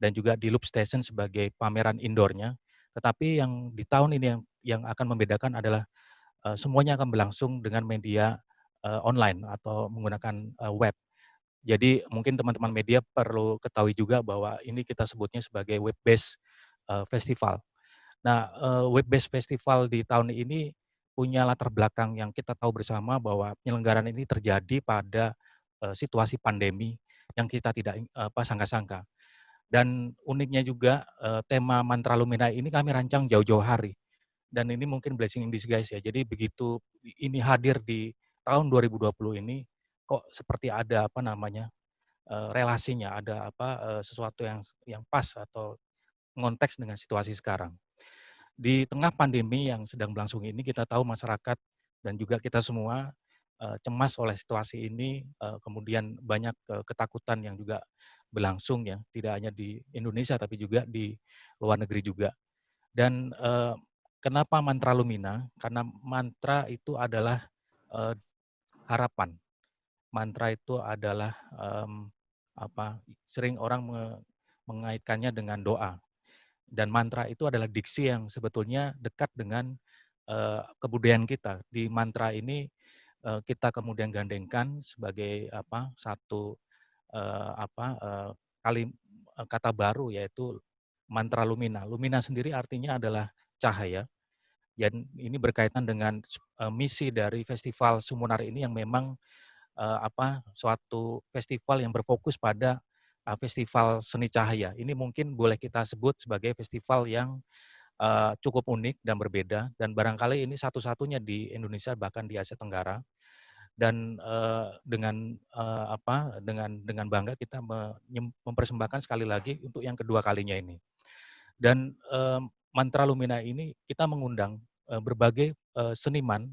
dan juga di Loop Station sebagai pameran indoor-nya. Tetapi yang di tahun ini yang akan membedakan adalah semuanya akan berlangsung dengan media online atau menggunakan web. Jadi mungkin teman-teman media perlu ketahui juga bahwa ini kita sebutnya sebagai web based festival. Nah, web based festival di tahun ini punya latar belakang yang kita tahu bersama bahwa penyelenggaraan ini terjadi pada situasi pandemi yang kita tidak sangka-sangka. Dan uniknya juga tema Mantra Lumina ini kami rancang jauh-jauh hari. Dan ini mungkin blessing in disguise ya. Jadi begitu ini hadir di tahun 2020 ini, kok seperti ada relasinya, ada sesuatu yang pas atau ngonteks dengan situasi sekarang. Di tengah pandemi yang sedang berlangsung ini, kita tahu masyarakat dan juga kita semua cemas oleh situasi ini, kemudian banyak ketakutan yang juga berlangsung ya, tidak hanya di Indonesia tapi juga di luar negeri juga. Dan kenapa mantra Lumina? Karena mantra itu adalah eh, harapan. Mantra itu adalah sering orang mengaitkannya dengan doa. Dan mantra itu adalah diksi yang sebetulnya dekat dengan kebudayaan kita. Di mantra ini kita kemudian gandengkan sebagai satu kali kata baru, yaitu mantra Lumina. Lumina sendiri artinya adalah cahaya. Dan ini berkaitan dengan misi dari festival Sumunar ini yang memang suatu festival yang berfokus pada festival seni cahaya. Ini mungkin boleh kita sebut sebagai festival yang cukup unik dan berbeda, dan barangkali ini satu-satunya di Indonesia bahkan di Asia Tenggara. Dan dengan bangga kita mempersembahkan sekali lagi untuk yang kedua kalinya ini. Dan Mantra Lumina ini kita mengundang berbagai seniman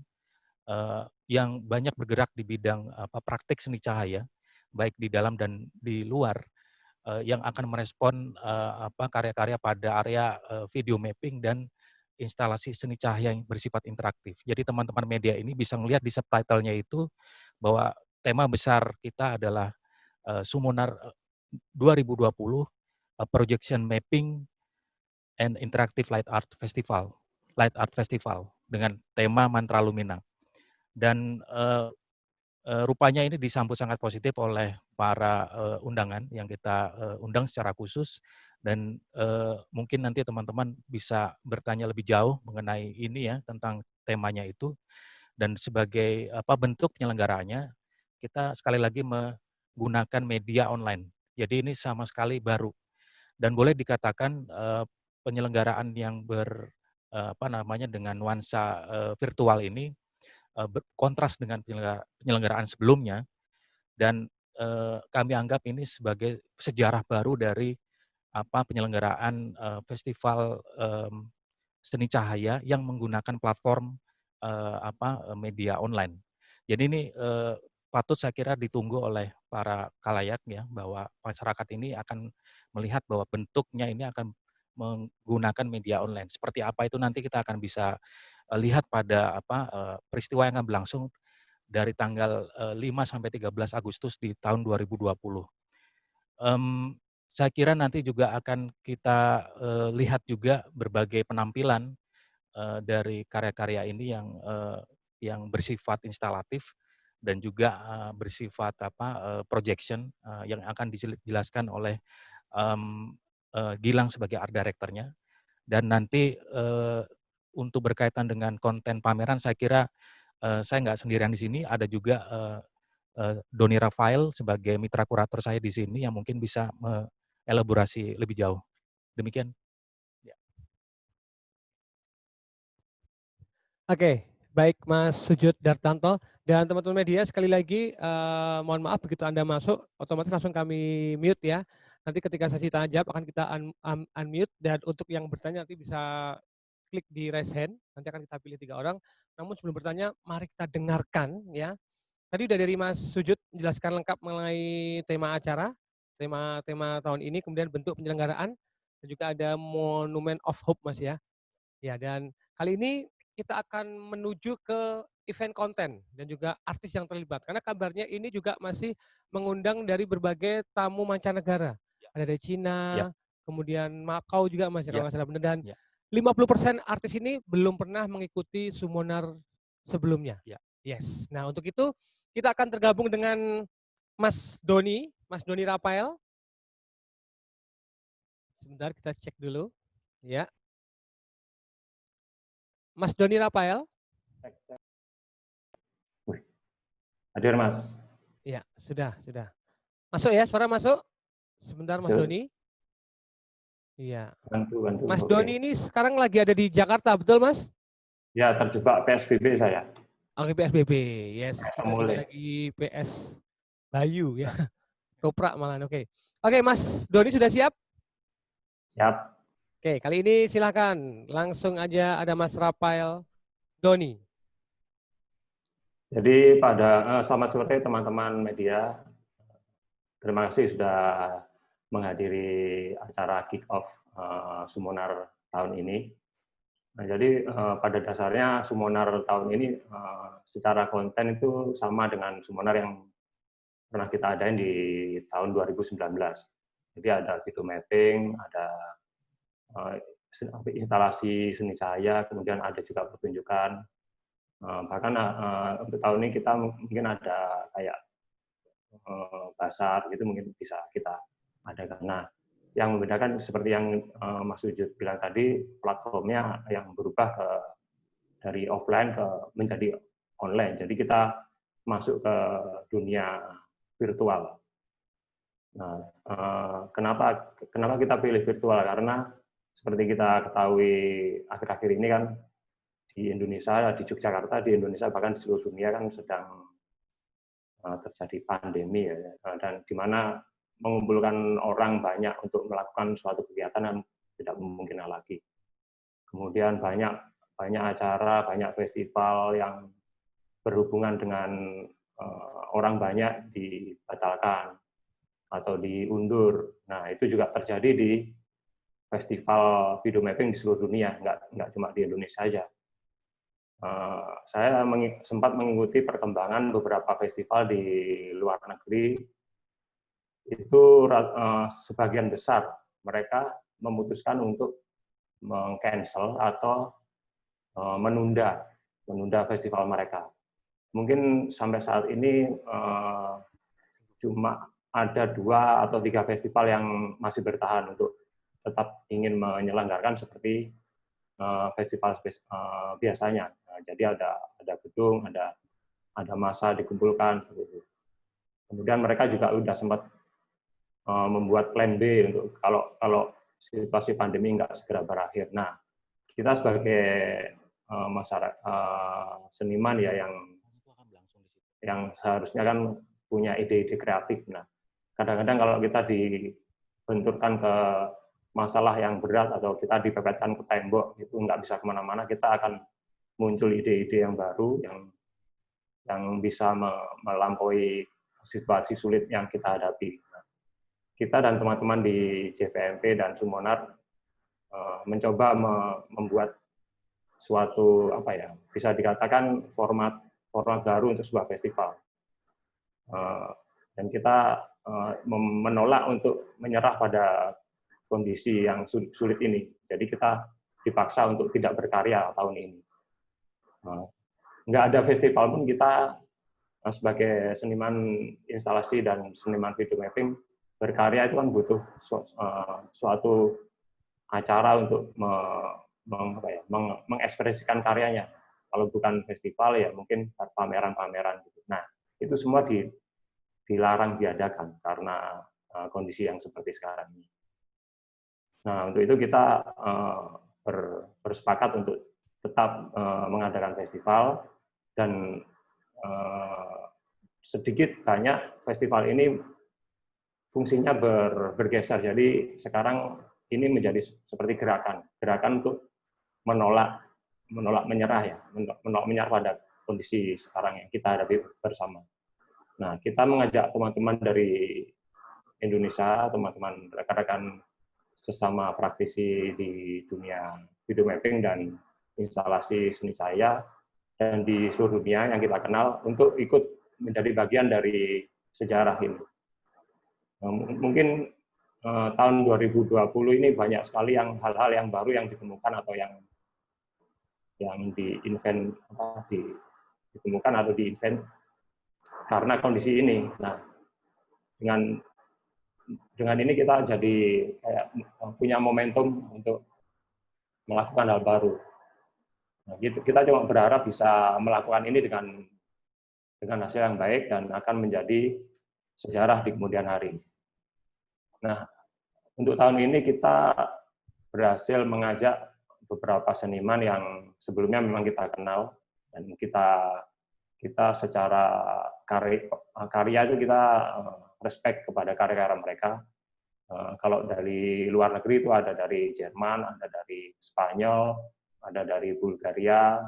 yang banyak bergerak di bidang praktik seni cahaya, baik di dalam dan di luar, yang akan merespon karya-karya pada area video mapping dan instalasi seni cahaya yang bersifat interaktif. Jadi teman-teman media ini bisa melihat di subtitle-nya itu bahwa tema besar kita adalah Sumunar 2020 Projection Mapping and Interactive Light Art Festival dengan tema Mantra Lumina. Dan rupanya ini disambut sangat positif oleh para undangan yang kita undang secara khusus, dan mungkin nanti teman-teman bisa bertanya lebih jauh mengenai ini ya, tentang temanya itu. Dan sebagai bentuk penyelenggaraannya, kita sekali lagi menggunakan media online. Jadi ini sama sekali baru, dan boleh dikatakan penyelenggaraan yang dengan nuansa virtual ini kontras dengan penyelenggaraan sebelumnya, dan kami anggap ini sebagai sejarah baru dari penyelenggaraan festival seni cahaya yang menggunakan platform media online. Jadi ini patut saya kira ditunggu oleh para khalayak ya, bahwa masyarakat ini akan melihat bahwa bentuknya ini akan menggunakan media online. Seperti apa itu nanti kita akan bisa lihat pada peristiwa yang akan berlangsung dari tanggal 5 sampai 13 Agustus di tahun 2020. Saya kira nanti juga akan kita lihat juga berbagai penampilan dari karya-karya ini yang bersifat instalatif dan juga bersifat projection yang akan dijelaskan oleh Gilang sebagai art director-nya. Dan nanti untuk berkaitan dengan konten pameran, saya kira saya nggak sendirian di sini, ada juga Doni Rafael sebagai mitra kurator saya di sini yang mungkin bisa mengelaborasi lebih jauh. Demikian. Ya. Oke, baik Mas Sujud Dartanto dan teman-teman media, sekali lagi mohon maaf begitu Anda masuk otomatis langsung kami mute ya. Nanti ketika sesi tanya jawab akan kita unmute, dan untuk yang bertanya nanti bisa klik di raise hand, nanti akan kita pilih 3 orang. Namun sebelum bertanya, mari kita dengarkan ya. Tadi udah dari Mas Sujud menjelaskan lengkap mengenai tema acara, tema tahun ini, kemudian bentuk penyelenggaraan, dan juga ada Monument of Hope Mas ya. Ya, dan kali ini kita akan menuju ke event konten dan juga artis yang terlibat. Karena kabarnya ini juga masih mengundang dari berbagai tamu mancanegara. Ada dari Ya. Cina, kemudian Makau juga Mas, kalau Ya, nggak salah benar. Dan ya, 50% artis ini belum pernah mengikuti Summoner sebelumnya. ya. Yes. Nah, untuk itu kita akan tergabung dengan Mas Doni Rafael. Sebentar kita cek dulu. Ya, Mas Doni Rafael. Wih, hadir Mas. Ya, sudah. Masuk ya, suara masuk. Sebentar Mas Masuk. Doni. Iya. Bantu. Mas Oke. Doni ini sekarang lagi ada di Jakarta, betul Mas? Ya, terjebak PSBB saya. Oke, PSBB. Yes, kita juga Mulai. lagi PS Bayu ya. Toprak malah. Oke. Oke, Mas Doni sudah siap? Siap. Oke, kali ini silakan langsung aja ada Mas Rafael Doni. Jadi selamat sore teman-teman media. Terima kasih sudah menghadiri acara kick off Summoner tahun ini. Nah, jadi pada dasarnya Summoner tahun ini secara konten itu sama dengan Summoner yang pernah kita adain di tahun 2019. Jadi ada video mapping, ada instalasi seni cahaya, kemudian ada juga pertunjukan. Bahkan untuk tahun ini kita mungkin ada kayak pasar gitu mungkin bisa kita adakan. Nah, yang membedakan seperti yang Mas Sujud bilang tadi, platformnya yang berubah dari offline menjadi online. Jadi kita masuk ke dunia virtual. Nah, kenapa kita pilih virtual? Karena seperti kita ketahui akhir-akhir ini kan di Indonesia, di Yogyakarta, di Indonesia bahkan di seluruh dunia kan sedang terjadi pandemi ya, dan di mana mengumpulkan orang banyak untuk melakukan suatu kegiatan yang tidak memungkinkan lagi. Kemudian banyak acara, banyak festival yang berhubungan dengan orang banyak dibatalkan atau diundur. Nah, itu juga terjadi di festival video mapping di seluruh dunia, nggak cuma di Indonesia saja. Saya sempat mengikuti perkembangan beberapa festival di luar negeri. Itu sebagian besar mereka memutuskan untuk meng-cancel atau menunda festival mereka. Mungkin sampai saat ini cuma ada 2 atau 3 festival yang masih bertahan untuk tetap ingin menyelenggarakan seperti festival biasanya. Nah, jadi ada gedung, ada massa dikumpulkan. Kemudian mereka juga sudah sempat membuat plan B untuk kalau situasi pandemi nggak segera berakhir. Nah, kita sebagai masyarakat seniman ya yang seharusnya kan punya ide-ide kreatif. Nah, kadang-kadang kalau kita dibenturkan ke masalah yang berat atau kita dipepetkan ke tembok itu nggak bisa kemana-mana, kita akan muncul ide-ide yang baru yang bisa melampaui situasi sulit yang kita hadapi. Nah, kita dan teman-teman di JVMP dan Summoner mencoba membuat suatu bisa dikatakan format baru untuk sebuah festival. Dan kita menolak untuk menyerah pada kondisi yang sulit ini. Jadi kita dipaksa untuk tidak berkarya tahun ini. Nggak ada festival pun kita sebagai seniman instalasi dan seniman video mapping berkarya itu kan butuh suatu acara untuk mengekspresikan karyanya. Kalau bukan festival ya mungkin pameran-pameran gitu. Nah, itu semua dilarang diadakan karena kondisi yang seperti sekarang ini. Nah, untuk itu kita bersepakat untuk tetap mengadakan festival dan sedikit banyak festival ini fungsinya bergeser. Jadi sekarang ini menjadi seperti gerakan untuk menolak menyerah ya, menolak menyerah pada kondisi sekarang yang kita hadapi bersama. Nah, kita mengajak teman-teman dari Indonesia, teman-teman rekan-rekan sesama praktisi di dunia video mapping dan instalasi seni cahaya dan di seluruh dunia yang kita kenal untuk ikut menjadi bagian dari sejarah ini. Mungkin tahun 2020 ini banyak sekali hal-hal yang baru yang ditemukan atau yang ditemukan atau diinvent karena kondisi ini. Nah, dengan ini kita jadi kayak punya momentum untuk melakukan hal baru. Nah, kita cuma berharap bisa melakukan ini dengan hasil yang baik dan akan menjadi sejarah di kemudian hari. Nah, untuk tahun ini kita berhasil mengajak beberapa seniman yang sebelumnya memang kita kenal dan kita secara karya itu kita respect kepada karya-karya mereka. Kalau dari luar negeri itu ada dari Jerman, ada dari Spanyol, ada dari Bulgaria,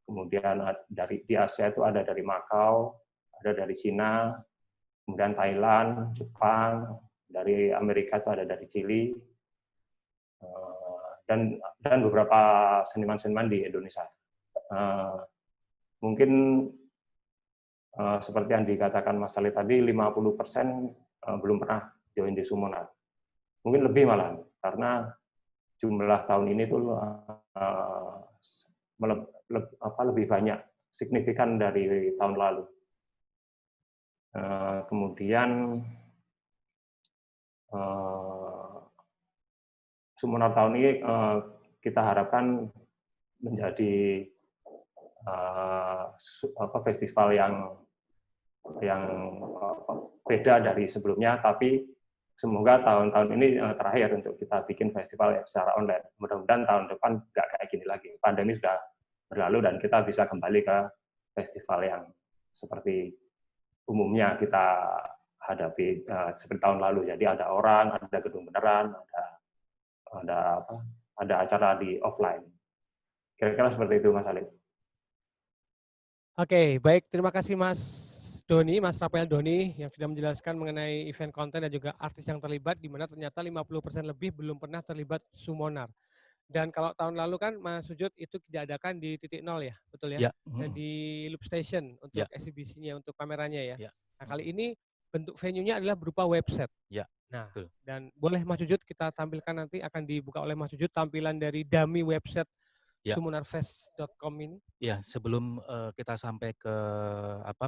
kemudian di Asia itu ada dari Makau, ada dari Cina, kemudian Thailand, Jepang, dari Amerika itu ada dari Chili, dan beberapa seniman-seniman di Indonesia. Mungkin seperti yang dikatakan Mas Salih tadi, 50% belum pernah join di Sumunar. Mungkin lebih malah, karena jumlah tahun ini tuh lebih banyak, signifikan dari tahun lalu. Kemudian Sumunar tahun ini kita harapkan menjadi festival yang beda dari sebelumnya, tapi semoga tahun-tahun ini terakhir untuk kita bikin festival secara online. Mudah-mudahan tahun depan nggak kayak gini lagi. Pandemi sudah berlalu dan kita bisa kembali ke festival yang seperti umumnya kita hadapi seperti tahun lalu. Jadi ada orang, ada gedung beneran, ada acara di offline. Kira-kira seperti itu, Mas Alif. Oke, baik. Terima kasih Mas Doni, Mas Rafael Doni yang sudah menjelaskan mengenai event konten dan juga artis yang terlibat, di mana ternyata 50% lebih belum pernah terlibat Sumunar. Dan kalau tahun lalu kan Mas Sujud itu diadakan di titik nol ya, betul ya? Ya. Dan di Loop Station untuk Ya. eksibisinya, untuk kameranya ya. Ya. Nah, kali ini bentuk venue-nya adalah berupa website. Ya. Nah, betul. dan boleh Mas Sujud kita tampilkan nanti, akan dibuka oleh Mas Sujud tampilan dari dummy website sumunarfest.com ini. Ya, sebelum kita sampai ke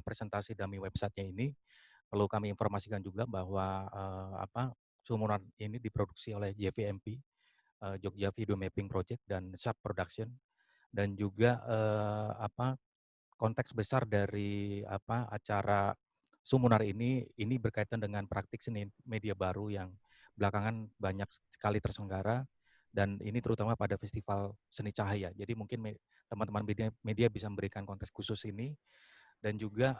presentasi dummy website-nya ini, perlu kami informasikan juga bahwa Sumunar ini diproduksi oleh JVMP, Jogja Video Mapping Project dan Sub Production, dan juga konteks besar dari acara Sumunar ini berkaitan dengan praktik seni media baru yang belakangan banyak sekali terselenggara, dan ini terutama pada festival seni cahaya. Jadi mungkin teman-teman media bisa memberikan konteks khusus ini, dan juga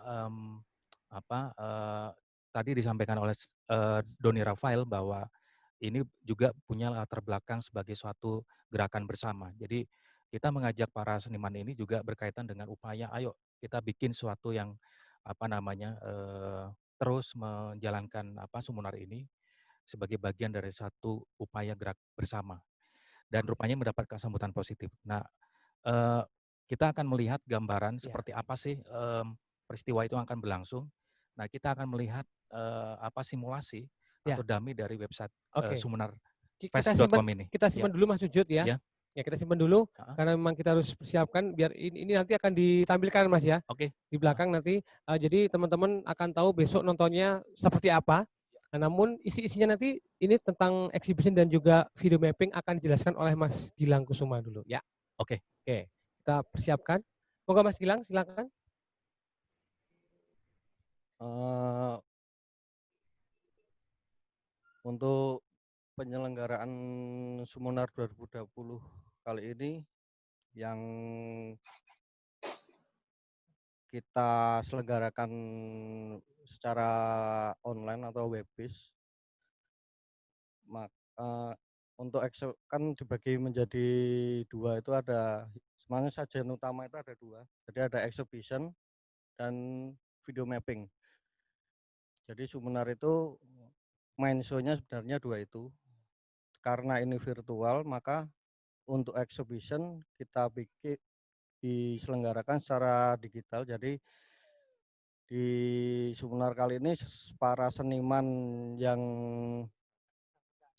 tadi disampaikan oleh Doni Rafael bahwa ini juga punya latar belakang sebagai suatu gerakan bersama. Jadi kita mengajak para seniman ini juga berkaitan dengan upaya, ayo kita bikin suatu yang terus menjalankan Sumunar ini sebagai bagian dari satu upaya gerak bersama. Dan rupanya mendapat sambutan positif. Nah, kita akan melihat gambaran seperti apa sih peristiwa itu akan berlangsung. Nah, kita akan melihat simulasi atau dummy dari website sumunarfest.com ini. Kita simpan dulu Mas Sujud ya. Ya, kita simpan dulu karena memang kita harus persiapkan biar ini nanti akan ditampilkan Mas ya. Oke. Di belakang nanti. Jadi teman-teman akan tahu besok nontonnya seperti apa. Nah, namun isi-isinya nanti ini tentang exhibition dan juga video mapping akan dijelaskan oleh Mas Gilang Kusuma dulu ya. Oke. Kita persiapkan. Moga Mas Gilang silakan. Untuk penyelenggaraan Sumunar 2020 kali ini yang kita selenggarakan secara online atau web-based, untuk kan dibagi menjadi dua, itu ada semuanya sajian utama itu ada dua. Jadi ada exhibition dan video mapping. Jadi Sumunar itu main show-nya sebenarnya dua itu. Karena ini virtual, maka untuk exhibition kita bikin diselenggarakan secara digital. Jadi di Sumunar kali ini para seniman yang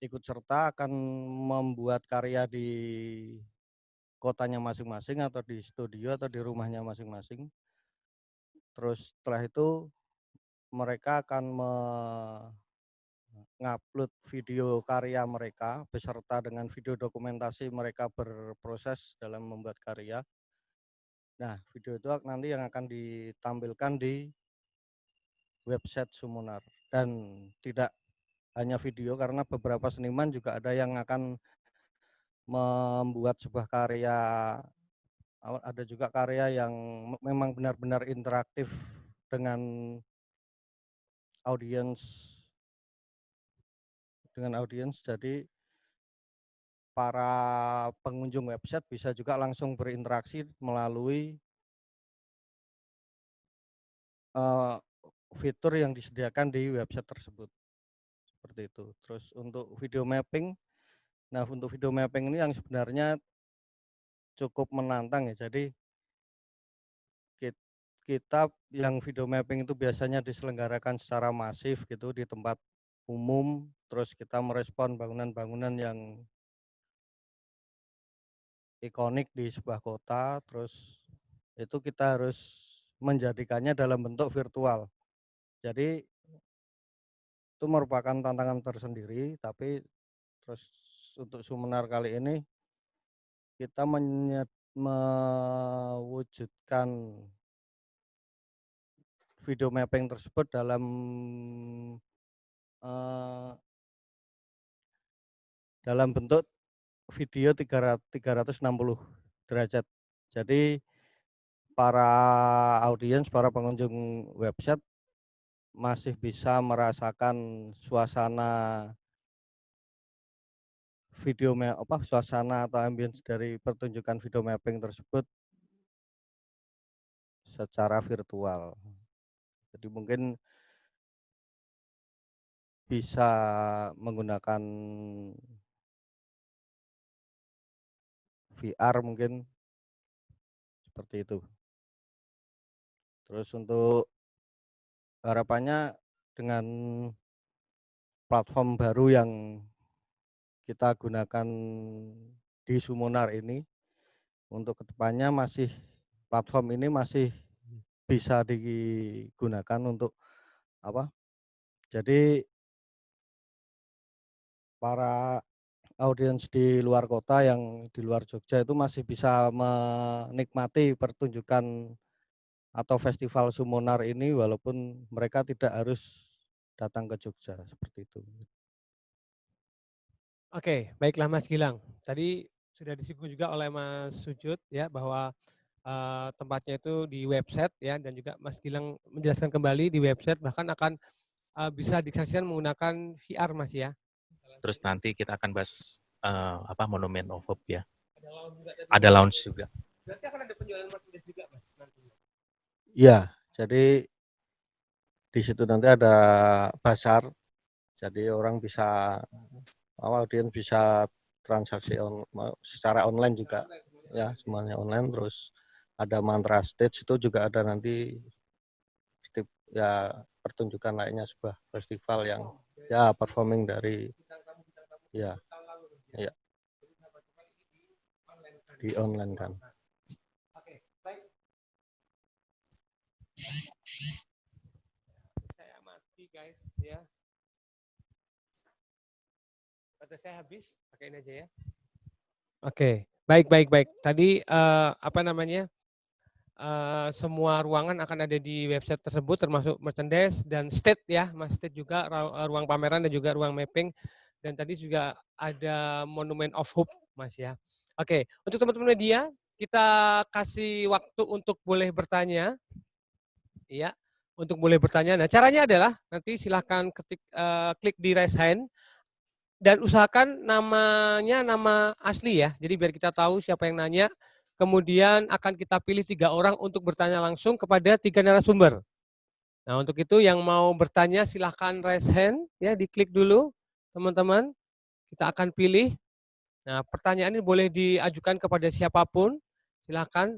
ikut serta akan membuat karya di kotanya masing-masing atau di studio atau di rumahnya masing-masing. Terus setelah itu mereka akan mengupload video karya mereka beserta dengan video dokumentasi mereka berproses dalam membuat karya. Nah, video itu nanti yang akan ditampilkan di website Sumunar. Dan tidak hanya video, karena beberapa seniman juga ada yang akan membuat sebuah karya, ada juga karya yang memang benar-benar interaktif dengan audiens. Jadi para pengunjung website bisa juga langsung berinteraksi melalui fitur yang disediakan di website tersebut. Seperti itu. Terus untuk video mapping, nah untuk video mapping ini yang sebenarnya cukup menantang ya. Jadi kita yang video mapping itu biasanya diselenggarakan secara masif gitu di tempat umum, terus kita merespon bangunan-bangunan yang ikonik di sebuah kota, terus itu kita harus menjadikannya dalam bentuk virtual. Jadi itu merupakan tantangan tersendiri, tapi terus untuk Sumunar kali ini kita mewujudkan video mapping tersebut dalam bentuk video 360 derajat. Jadi para audiens, para pengunjung website masih bisa merasakan suasana suasana atau ambience dari pertunjukan video mapping tersebut secara virtual. Jadi mungkin bisa menggunakan VR mungkin seperti itu. Terus untuk harapannya dengan platform baru yang kita gunakan di Sumunar ini, untuk kedepannya platform ini masih bisa digunakan untuk jadi para audiens di luar kota yang di luar Jogja itu masih bisa menikmati pertunjukan atau festival Sumunar ini walaupun mereka tidak harus datang ke Jogja, seperti itu. Oke, baiklah Mas Gilang. Tadi sudah disinggung juga oleh Mas Sujud ya bahwa tempatnya itu di website ya, dan juga Mas Gilang menjelaskan kembali di website bahkan akan bisa disaksikan menggunakan VR Mas ya. Terus nanti kita akan bahas Monument of Hope ya. Ada lounge juga. Berarti akan ada penjualan merchandise juga Mas nantinya. Iya, jadi di situ nanti ada pasar. Jadi orang bisa audiens bisa transaksi secara online juga ya, semuanya online. Terus ada mantra stage, itu juga ada nanti ya pertunjukan lainnya, sebuah festival yang ya performing dari ya di online kan. Oke, baik. Saya mati guys ya. Baterai saya habis, pakai ini aja ya. Oke, baik. Tadi semua ruangan akan ada di website tersebut termasuk merchandise dan stage ya, Mas, stage juga ruang pameran dan juga ruang mapping, dan tadi juga ada Monument of Hope Mas ya. Oke, untuk teman-teman media kita kasih waktu untuk boleh bertanya. Ya, untuk boleh bertanya. Nah, caranya adalah nanti silahkan klik di raise hand dan usahakan namanya nama asli ya. Jadi biar kita tahu siapa yang nanya. Kemudian akan kita pilih 3 orang untuk bertanya langsung kepada 3 narasumber. Nah, untuk itu yang mau bertanya silahkan raise hand ya, diklik dulu teman-teman. Kita akan pilih. Nah, pertanyaan ini boleh diajukan kepada siapapun. Silahkan.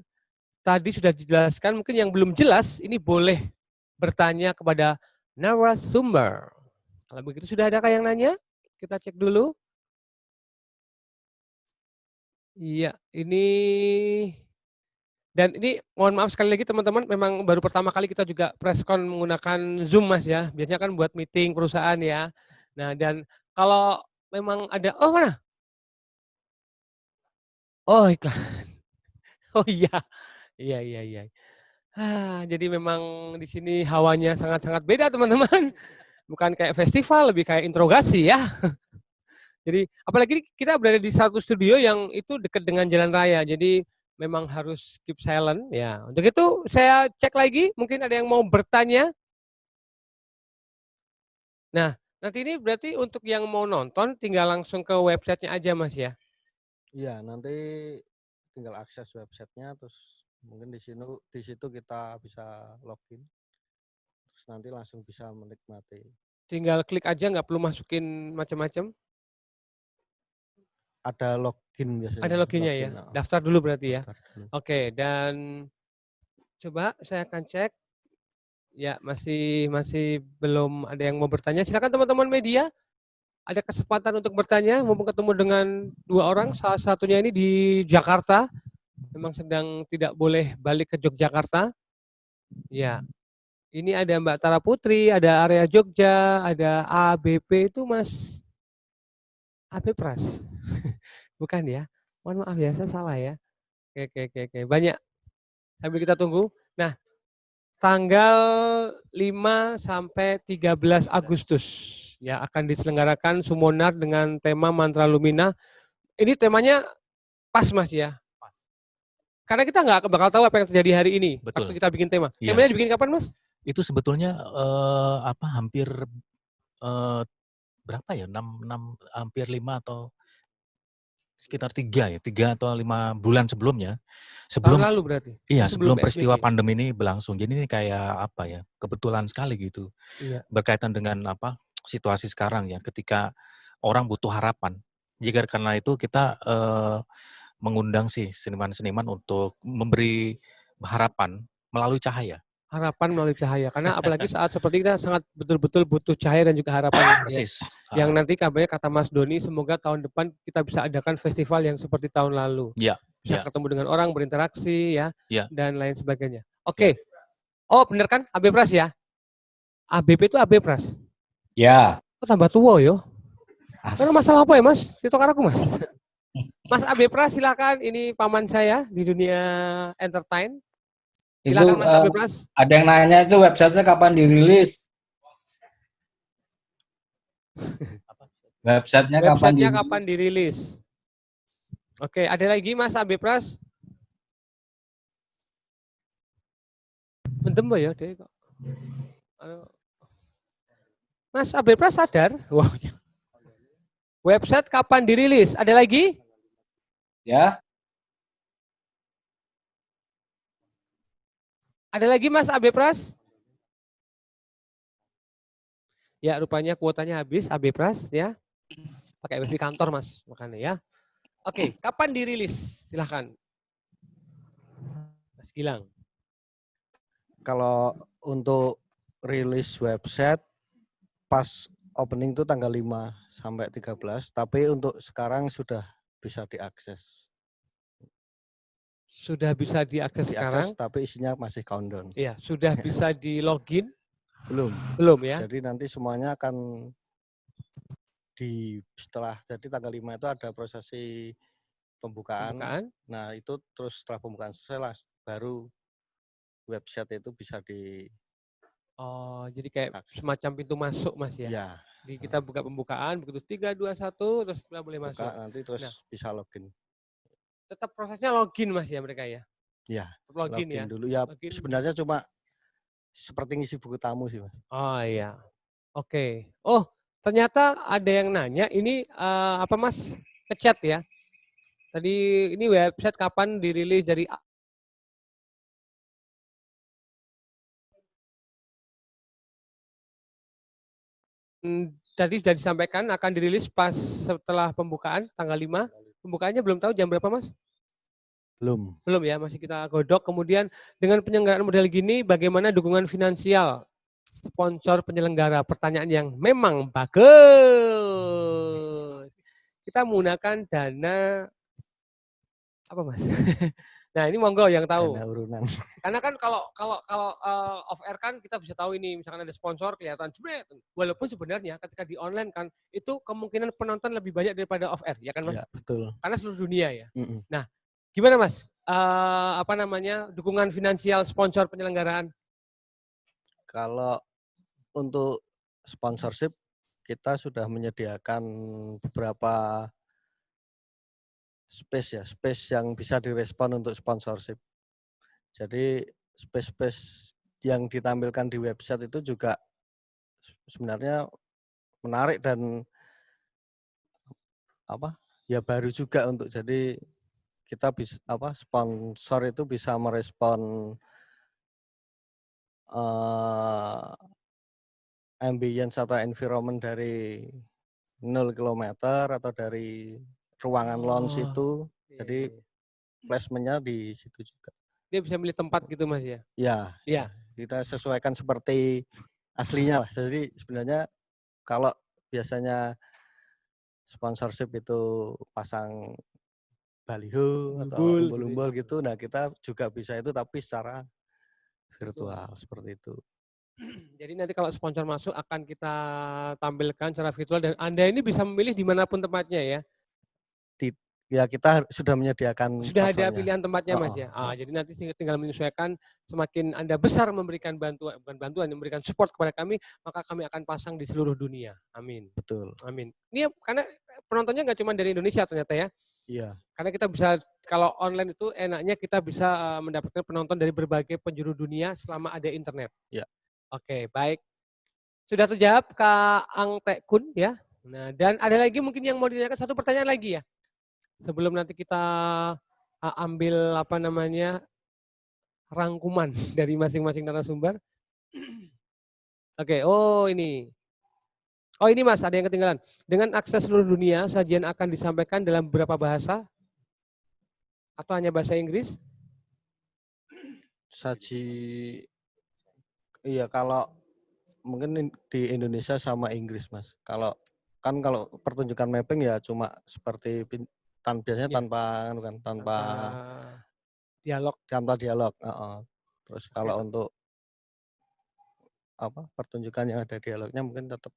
Tadi sudah dijelaskan, mungkin yang belum jelas ini boleh bertanya kepada narasumber. Kalau begitu sudah adakah yang nanya? kita cek dulu. Iya, ini dan ini mohon maaf sekali lagi teman-teman, memang baru pertama kali kita juga preskon menggunakan Zoom Mas ya. Biasanya kan buat meeting perusahaan ya. Nah, dan kalau memang ada, oh mana? Oh iklan. Oh iya, iya iya iya. Jadi memang di sini hawanya sangat-sangat beda teman-teman. Bukan kayak festival, lebih kayak interogasi ya. Jadi apalagi kita berada di satu studio yang itu dekat dengan jalan raya. Jadi memang harus keep silent ya. Untuk itu saya cek lagi, mungkin ada yang mau bertanya. Nah, nanti ini berarti untuk yang mau nonton tinggal langsung ke websitenya aja Mas ya. Iya, nanti tinggal akses websitenya, terus mungkin di situ kita bisa login, terus nanti langsung bisa menikmati. Tinggal klik aja, nggak perlu masukin macam-macam. Ada login biasanya. Ada loginnya ya. Login, Daftar dulu berarti ya. daftar dulu. Oke, dan coba saya akan cek. Ya, masih belum ada yang mau bertanya. Silakan teman-teman media, ada kesempatan untuk bertanya. Mumpung ketemu dengan dua orang, salah satunya ini di Jakarta, memang sedang tidak boleh balik ke Yogyakarta. Ya, ini ada Mbak Tara Putri, ada Area Jogja, ada ABP itu Mas AB Pras, bukan ya? Mohon maaf ya, saya salah ya. Oke. Banyak. Sambil kita tunggu. Nah, tanggal 5 sampai 13 Agustus ya akan diselenggarakan Summonar dengan tema Mantra Lumina. Ini temanya pas Mas ya. Pas. Karena kita nggak bakal tahu apa yang terjadi hari ini. Betul. Waktu kita bikin tema. Iya. Temanya dibikin kapan Mas? Itu sebetulnya hampir berapa ya? 6 hampir 5 atau sekitar 3 atau 5 bulan sebelumnya. Tahun lalu berarti. Iya, sebelum peristiwa PSBB. pandemi ini berlangsung. Jadi ini kayak apa ya? Kebetulan sekali gitu. Iya. Berkaitan dengan situasi sekarang ya, ketika orang butuh harapan. Jika karena itu kita mengundang sih seniman-seniman untuk memberi harapan melalui cahaya. Harapan melalui cahaya. Karena apalagi saat seperti kita sangat betul-betul butuh cahaya dan juga harapan. Persis. Yang nanti kabarnya kata Mas Doni, semoga tahun depan kita bisa adakan festival yang seperti tahun lalu. Iya. Bisa ketemu dengan orang, berinteraksi ya, ya. dan lain sebagainya. Oke. Oh benar kan AB Pras ya? ABP itu AB Pras? Ya. Oh tambah tua yo. Karena masalah apa ya Mas? Itu karena aku Mas. Mas AB Pras silakan, ini paman saya di dunia entertain. Silakan Mas AB Pras. Ada yang nanya itu websitenya kapan dirilis? Websitenya kapan dirilis? Oke, ada lagi Mas AB Pras? Mendem ya deh kok. Mas AB Pras sadar? Wow. Website kapan dirilis? Ada lagi? Ya. Ada lagi Mas AB Pras? Ya, rupanya kuotanya habis AB Pras ya. Pakai wifi kantor Mas, makanya ya. Oke, kapan dirilis? Silahkan. Mas Gilang. Kalau untuk rilis website pas opening itu tanggal 5 sampai 13, tapi untuk sekarang sudah bisa diakses. Sudah bisa diakses sekarang? Tapi isinya masih countdown. Iya, sudah bisa di login? Belum ya. Jadi nanti semuanya akan jadi tanggal 5 itu ada prosesi pembukaan. Nah, itu terus setelah pembukaan selesai baru website itu bisa di Oh, jadi kayak semacam pintu masuk Mas ya? Iya. Jadi kita buka pembukaan, begitu 3, 2, 1, terus kita boleh masuk. Nanti terus bisa login. Tetap prosesnya login Mas ya mereka ya? Iya. Login ya? Dulu ya, login. Sebenarnya cuma seperti ngisi buku tamu sih Mas. Oh iya. Oke. Oh, ternyata ada yang nanya, ini apa Mas? Ngechat ya. Tadi ini website kapan dirilis dari tadi sudah disampaikan akan dirilis pas setelah pembukaan tanggal 5. Pembukaannya belum tahu jam berapa Mas? Belum ya, masih kita godok. Kemudian dengan penyelenggaraan model gini bagaimana dukungan finansial sponsor penyelenggara? Pertanyaan yang memang bagus. Kita menggunakan dana apa, Mas? Nah, ini monggo yang tahu. Dana urunan. Karena kan kalau off air kan kita bisa tahu ini, misalkan ada sponsor kelihatan jebret. Walaupun sebenarnya ketika di online kan itu kemungkinan penonton lebih banyak daripada off air, ya kan Mas? Ya, betul. Karena seluruh dunia ya. Mm-mm. Nah, gimana Mas? Apa namanya dukungan finansial sponsor penyelenggaraan? Kalau untuk sponsorship kita sudah menyediakan beberapa space yang bisa direspon untuk sponsorship. Jadi space yang ditampilkan di website itu juga sebenarnya menarik dan ya baru juga untuk jadi kita bisa sponsor itu bisa merespon ambience atau environment dari 0 kilometer atau dari ruangan lounge itu. Jadi placementnya di situ juga. Dia bisa milih tempat gitu Mas ya? Ya, Iya. kita sesuaikan seperti aslinya lah. Jadi sebenarnya kalau biasanya sponsorship itu pasang baliho atau umbul-umbul gitu, nah kita juga bisa itu tapi secara virtual seperti itu. Jadi nanti kalau sponsor masuk akan kita tampilkan secara virtual dan Anda ini bisa memilih dimanapun tempatnya ya? Ya kita sudah menyediakan Sudah ada platformnya. pilihan tempatnya Mas ya? Jadi nanti tinggal menyesuaikan, semakin Anda besar memberikan bantuan, bukan bantuan, memberikan support kepada kami, maka kami akan pasang di seluruh dunia. Amin. Betul. Amin. Ini karena penontonnya nggak cuma dari Indonesia ternyata ya? Iya. Karena kita bisa, kalau online itu enaknya kita bisa mendapatkan penonton dari berbagai penjuru dunia selama ada internet. Ya. Oke, baik. Sudah terjawab Kak Ang Tekun ya. Nah, dan ada lagi mungkin yang mau ditanyakan, satu pertanyaan lagi ya. Sebelum nanti kita ambil rangkuman dari masing-masing narasumber. Oke, ini Mas, ada yang ketinggalan. Dengan akses seluruh dunia, sajian akan disampaikan dalam beberapa bahasa? Atau hanya bahasa Inggris? Iya, kalau mungkin di Indonesia sama Inggris, Mas. Kalau pertunjukan mapping ya cuma seperti biasanya tanpa dialog. Tanpa dialog. Terus kalau untuk pertunjukan yang ada dialognya mungkin tetap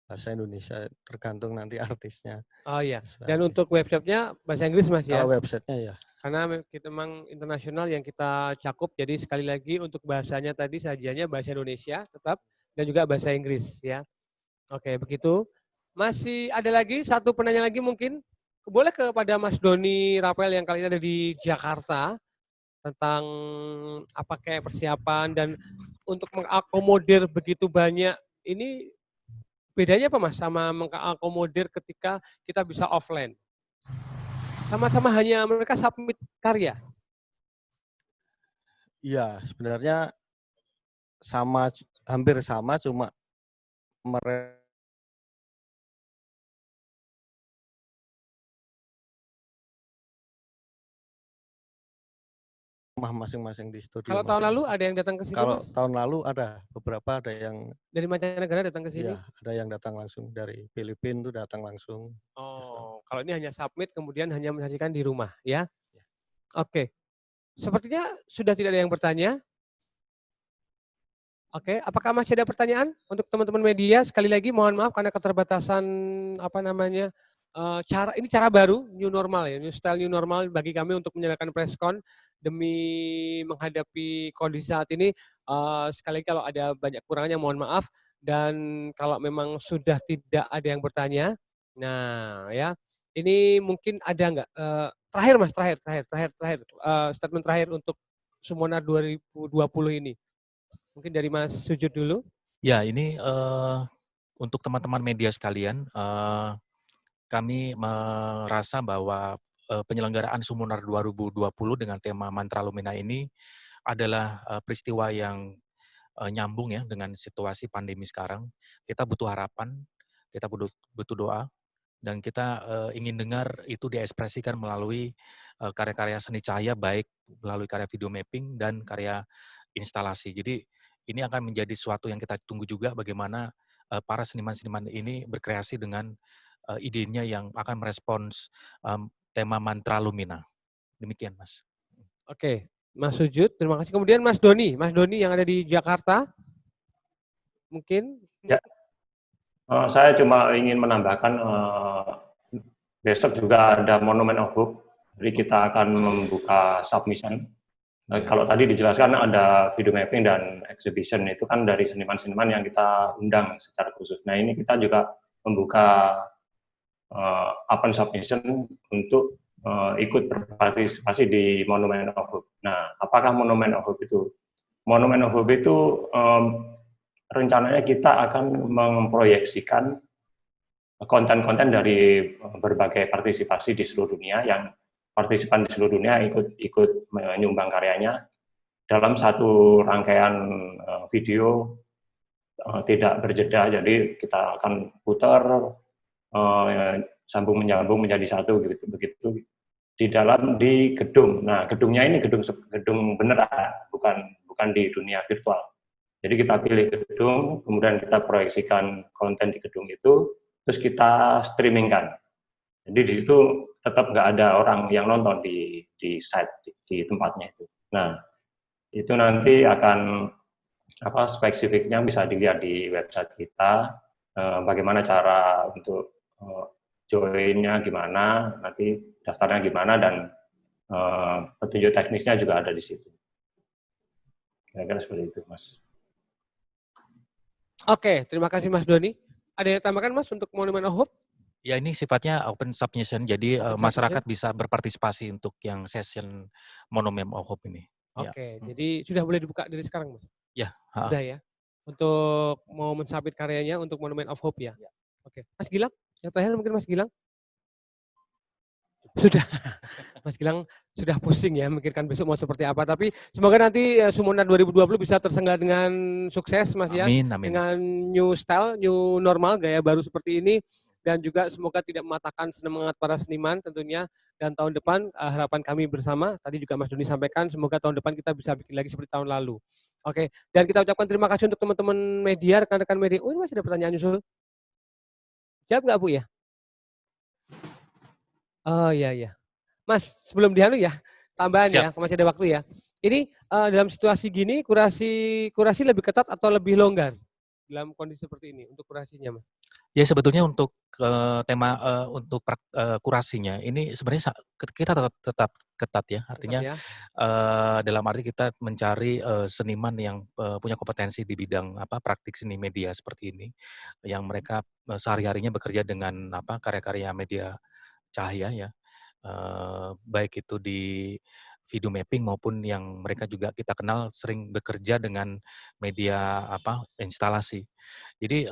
bahasa Indonesia, tergantung nanti artisnya. Oh iya. Dan untuk websitenya bahasa Inggris Mas ya? Kalau websitenya ya. Karena kita memang internasional yang kita cakup, jadi sekali lagi untuk bahasanya tadi sajiannya bahasa Indonesia tetap dan juga bahasa Inggris ya. Oke, begitu. Masih ada lagi satu penanya lagi mungkin. Boleh kepada Mas Doni Rapel yang kali ini ada di Jakarta tentang apa kayak persiapan dan untuk mengakomodir begitu banyak ini bedanya apa Mas sama mengakomodir ketika kita bisa offline? Sama-sama hanya mereka submit karya? Iya, sebenarnya hampir sama, cuma mereka masing-masing di studio. Kalau tahun lalu ada yang datang ke sini? Kalau tahun lalu beberapa ada yang dari mancanegara datang ke sini? Iya, ada yang datang langsung dari Filipina tuh datang langsung. Kalau ini hanya submit kemudian hanya menyajikan di rumah ya? Oke. Sepertinya sudah tidak ada yang bertanya. Oke, apakah masih ada pertanyaan untuk teman-teman media? Sekali lagi mohon maaf karena keterbatasan cara baru new normal ya, new style new normal bagi kami untuk menyelenggarakan preskon demi menghadapi kondisi saat ini. Sekali lagi kalau ada banyak kurangnya mohon maaf, dan kalau memang sudah tidak ada yang bertanya, nah ya ini mungkin ada nggak terakhir Mas, terakhir statement terakhir untuk Summonar 2020 ini. Mungkin dari Mas Sujud dulu. Ya, ini untuk teman-teman media sekalian, kami merasa bahwa penyelenggaraan Summonar 2020 dengan tema Mantra Lumina ini adalah peristiwa yang nyambung ya dengan situasi pandemi sekarang. Kita butuh harapan, kita butuh doa, dan kita ingin dengar itu diekspresikan melalui karya-karya seni cahaya, baik melalui karya video mapping dan karya instalasi. Jadi ini akan menjadi sesuatu yang kita tunggu juga bagaimana para seniman-seniman ini berkreasi dengan idenya yang akan merespons tema mantra Lumina. Demikian, Mas. Oke, Mas Sujud, terima kasih. Kemudian Mas Doni yang ada di Jakarta, mungkin. Ya, saya cuma ingin menambahkan besok juga ada Monument of Hope, jadi kita akan membuka submission. Kalau tadi dijelaskan ada video mapping dan exhibition, itu kan dari seniman-seniman yang kita undang secara khusus. Nah ini kita juga membuka open submission untuk ikut berpartisipasi di Monument of Hope. Nah, apakah Monument of Hope itu? Monument of Hope itu rencananya kita akan memproyeksikan konten-konten dari berbagai partisipasi di seluruh dunia, yang partisipan di seluruh dunia ikut menyumbang karyanya dalam satu rangkaian video tidak berjeda. Jadi kita akan putar sambung menyambung menjadi satu begitu di gedung. Nah, gedungnya ini gedung beneran, bukan di dunia virtual. Jadi kita pilih gedung, kemudian kita proyeksikan konten di gedung itu, terus kita streamingkan. Jadi di situ tetap nggak ada orang yang nonton di site, di tempatnya itu. Nah, itu nanti akan spesifiknya bisa dilihat di website kita, bagaimana cara untuk join-nya gimana, nanti daftarnya gimana, dan petunjuk teknisnya juga ada di situ. Kira-kira seperti itu, Mas. Oke, terima kasih Mas Doni. Ada yang tambahkan, Mas, untuk Monument of Hope? Ya, ini sifatnya open submission, jadi masyarakat bisa berpartisipasi untuk yang session Monument of Hope ini. Oke, jadi sudah boleh dibuka dari sekarang, Mas? Ya. Sudah ya? Untuk mau mensubmit karyanya untuk Monument of Hope ya? Oke. Mas Gilang, yang terakhir mungkin Mas Gilang? Sudah, Mas Gilang sudah pusing ya memikirkan besok mau seperti apa. Tapi semoga nanti Summoner 2020 bisa terselenggara dengan sukses, Mas ya. Amin. Dengan new style, new normal, gaya baru seperti ini. Dan juga semoga tidak mematahkan semangat para seniman tentunya. Dan tahun depan harapan kami bersama, tadi juga Mas Doni sampaikan, semoga tahun depan kita bisa bikin lagi seperti tahun lalu. Oke, dan kita ucapkan terima kasih untuk teman-teman media, rekan-rekan media. Oh, ini masih ada pertanyaan nyusul. Jawab nggak, Bu ya? Oh iya. Mas, sebelum dianu ya, tambahan ya, masih ada waktu ya. Ini dalam situasi gini, kurasi lebih ketat atau lebih longgar dalam kondisi seperti ini untuk kurasinya, Mas? Ya, sebetulnya untuk tema untuk kurasinya ini sebenarnya kita tetap ketat ya. Artinya dalam arti kita mencari seniman yang punya kompetensi di bidang praktik seni media seperti ini, yang mereka sehari-harinya bekerja dengan karya-karya media cahaya ya, baik itu di video mapping maupun yang mereka juga kita kenal sering bekerja dengan media instalasi. Jadi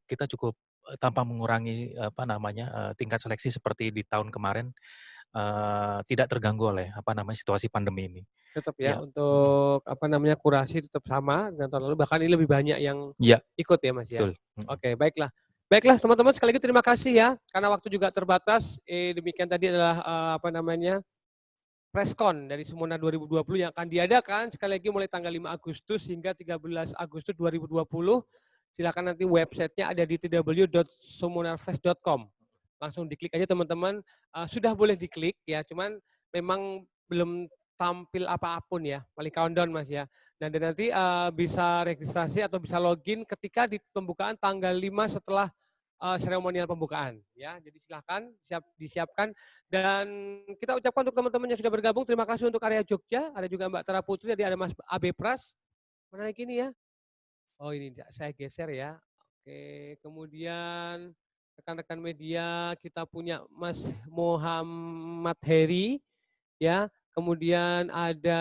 kita cukup tanpa mengurangi tingkat seleksi seperti di tahun kemarin, tidak terganggu oleh situasi pandemi ini. Tetap ya, untuk kurasi tetap sama dengan tahun lalu, bahkan ini lebih banyak yang ikut ya, Mas ya. Betul. Oke, baiklah. Baiklah teman-teman, sekali lagi terima kasih ya, karena waktu juga terbatas. Demikian tadi adalah preskon dari Summoner 2020 yang akan diadakan sekali lagi mulai tanggal 5 Agustus hingga 13 Agustus 2020. Silakan nanti websitenya ada di www.summonerfest.com. Langsung diklik aja teman-teman. Sudah boleh diklik ya, cuman memang belum tampil apapun ya, paling countdown Mas ya. Dan nanti bisa registrasi atau bisa login ketika di pembukaan tanggal 5 setelah seremonial pembukaan ya. Jadi silakan disiapkan, dan kita ucapkan untuk teman-teman yang sudah bergabung, terima kasih untuk area Jogja, ada juga Mbak Tara Putri, ada Mas Abe Pras. Mana lagi ini ya? Oh ini saya geser ya. Oke, kemudian rekan-rekan media kita punya Mas Muhammad Heri ya. Kemudian ada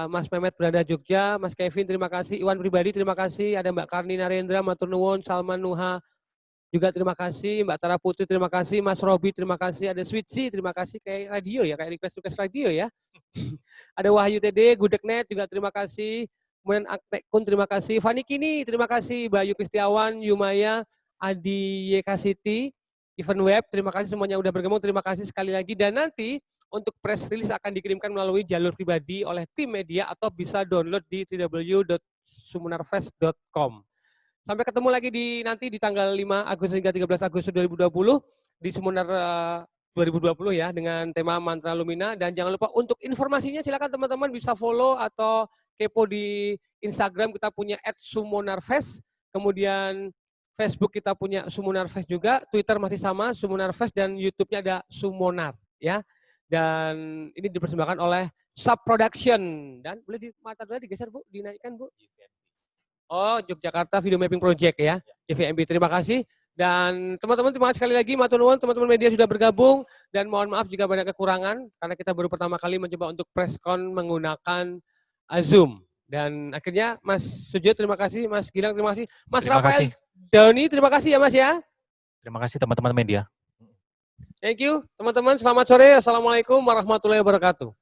Mas Mehmet berada Jogja, Mas Kevin terima kasih, Iwan pribadi terima kasih, ada Mbak Karni Narendra, Matur Nuwun, Salman Nuha juga terima kasih, Mbak Tara Putri terima kasih, Mas Robi terima kasih, ada Switsi terima kasih, kayak radio ya, kayak request radio ya. Ada Wahyu TD, Gudeknet juga terima kasih, kemudian Aktekun terima kasih, Fani Kini terima kasih, Bayu Kristiawan, Yumaya, Adi Yekasiti, Event Web terima kasih semuanya udah bergabung, terima kasih sekali lagi. Dan nanti untuk press release akan dikirimkan melalui jalur pribadi oleh tim media atau bisa download di www.sumunarfest.com. Sampai ketemu lagi nanti di tanggal 5 Agustus hingga 13 Agustus 2020 di Sumunar 2020 ya, dengan tema Mantra Lumina. Dan jangan lupa untuk informasinya silakan teman-teman bisa follow atau kepo di Instagram, kita punya @sumunarfest, kemudian Facebook kita punya Sumunarfest juga, Twitter masih sama Sumunarfest, dan YouTube-nya ada Sumunar ya. Dan ini dipersembahkan oleh Sub Production. Dan boleh di mata dulu digeser Bu, dinaikkan Bu. Oh, Yogyakarta Video Mapping Project ya, JVMP. Terima kasih. Dan teman-teman terima kasih sekali lagi, matur nuwun teman-teman media sudah bergabung, dan mohon maaf jika banyak kekurangan karena kita baru pertama kali mencoba untuk presscon menggunakan Zoom. Dan akhirnya Mas Sujud terima kasih, Mas Gilang terima kasih, Mas Terima Rafael kasih. Doni terima kasih ya Mas ya. Terima kasih teman-teman media. Thank you teman-teman, selamat sore. Assalamualaikum warahmatullahi wabarakatuh.